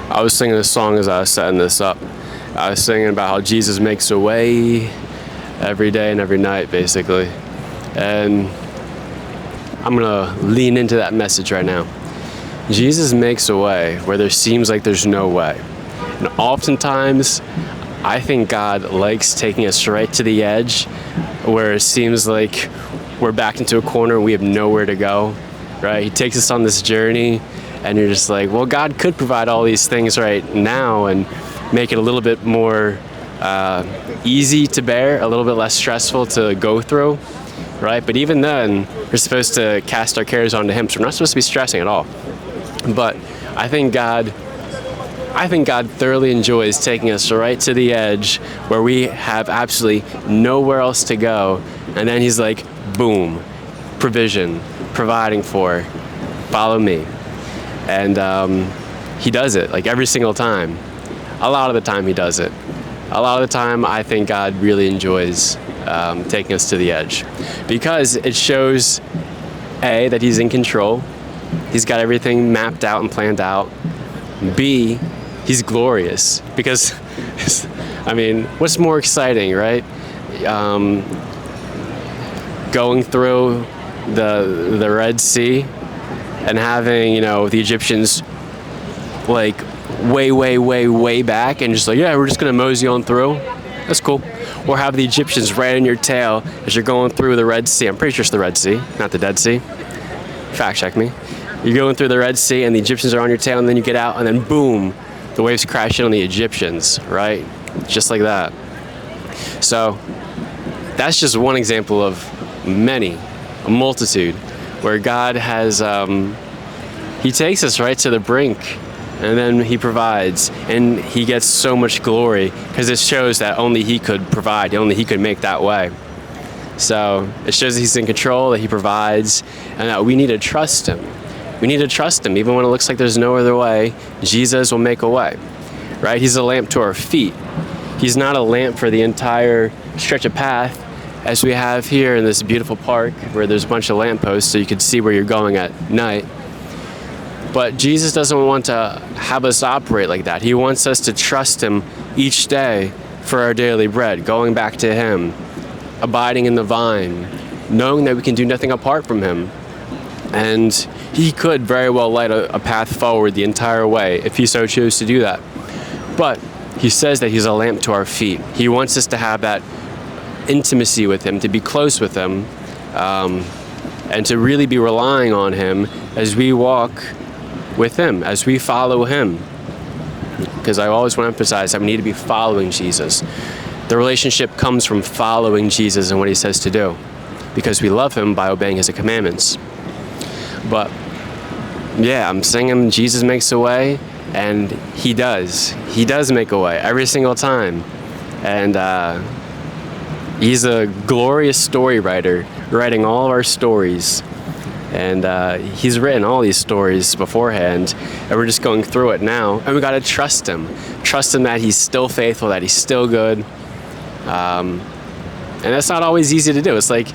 I was singing this song as I was setting this up. I was singing about how Jesus makes a way every day and every night, basically. And I'm going to lean into that message right now. Jesus makes a way where there seems like there's no way. And oftentimes, I think God likes taking us right to the edge where it seems like we're backed into a corner and we have nowhere to go, right? He takes us on this journey and you're just like, well, God could provide all these things right now and make it a little bit more easy to bear, a little bit less stressful to go through, right? But even then, we're supposed to cast our cares onto Him, so we're not supposed to be stressing at all. But I think God thoroughly enjoys taking us right to the edge where we have absolutely nowhere else to go, and then He's like, boom, provision, providing for, follow me. And He does it like every single time. A lot of the time He does it. A lot of the time I think God really enjoys taking us to the edge because it shows A, that He's in control. He's got everything mapped out and planned out. B, He's glorious because, I mean, what's more exciting, right? Going through the Red Sea and having, the Egyptians like way back and just like, yeah, we're just gonna mosey on through. That's cool. Or have the Egyptians right in your tail as you're going through the Red Sea. I'm pretty sure it's the Red Sea, not the Dead Sea. Fact check me. You're going through the Red Sea and the Egyptians are on your tail, and then you get out and then boom, the waves crash in on the Egyptians, right? Just like that. So that's just one example of many, a multitude, where God has, He takes us right to the brink and then He provides, and He gets so much glory because it shows that only He could provide, only He could make that way. So it shows that He's in control, that He provides, and that we need to trust Him. We need to trust Him even when it looks like there's no other way. Jesus will make a way, right? He's a lamp to our feet. He's not a lamp for the entire stretch of path as we have here in this beautiful park where there's a bunch of lampposts so you can see where you're going at night. But Jesus doesn't want to have us operate like that. He wants us to trust Him each day for our daily bread, going back to Him, abiding in the vine, knowing that we can do nothing apart from Him. And He could very well light a path forward the entire way if He so chose to do that. But He says that He's a lamp to our feet. He wants us to have that intimacy with Him, to be close with Him, and to really be relying on Him as we walk with Him, as we follow Him. Because I always want to emphasize that we need to be following Jesus. The relationship comes from following Jesus and what He says to do, because we love Him by obeying His commandments. But yeah, I'm singing Jesus makes a way, and He does. He does make a way every single time. And He's a glorious story writer, writing all of our stories. And He's written all these stories beforehand, and we're just going through it now. And we got to trust Him. Trust Him that He's still faithful, that He's still good. And that's not always easy to do. It's like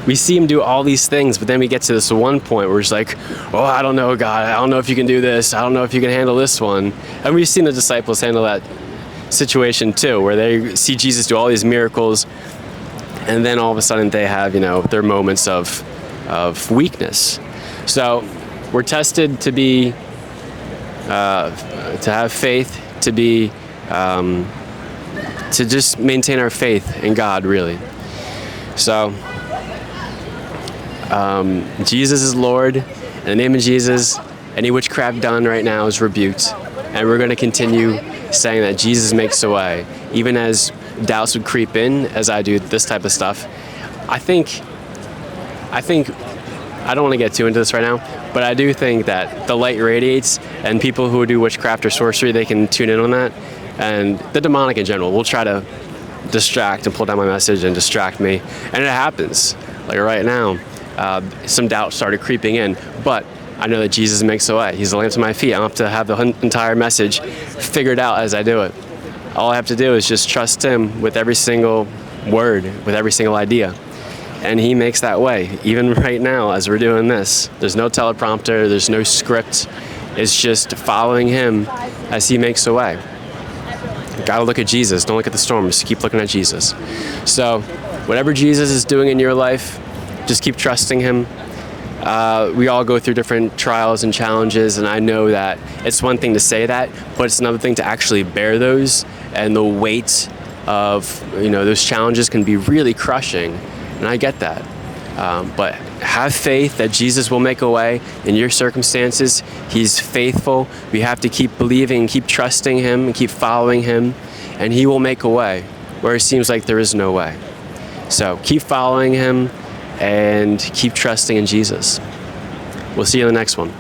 we see Him do all these things, but then we get to this one point where it's like, oh, I don't know, God. I don't know if you can do this. I don't know if you can handle this one. And we've seen the disciples handle that situation too, where they see Jesus do all these miracles, and then all of a sudden they have, their moments of weakness. So we're tested to be, to have faith, to be, to just maintain our faith in God, really. So Jesus is Lord. In the name of Jesus, any witchcraft done right now is rebuked. And we're going to continue saying that Jesus makes a way, even as doubts would creep in as I do this type of stuff. I think I don't want to get too into this right now, but I do think that the light radiates, and people who do witchcraft or sorcery, they can tune in on that. And the demonic in general will try to distract and pull down my message and distract me. And it happens. Like right now, some doubt started creeping in, but I know that Jesus makes a way. He's the lamp to my feet. I don't have to have the entire message figured out as I do it. All I have to do is just trust Him with every single word, with every single idea. And He makes that way. Even right now, as we're doing this, there's no teleprompter, there's no script. It's just following Him as he makes a way. Gotta look at Jesus. Don't look at the storms. Keep looking at Jesus. So whatever Jesus is doing in your life, just keep trusting him. We all go through different trials and challenges, and I know that it's one thing to say that, but it's another thing to actually bear those, and the weight of those challenges can be really crushing, and I get that. But have faith that Jesus will make a way in your circumstances. He's faithful. We have to keep believing, keep trusting him, and keep following him, and he will make a way where it seems like there is no way. So keep following him and keep trusting in Jesus. We'll see you in the next one.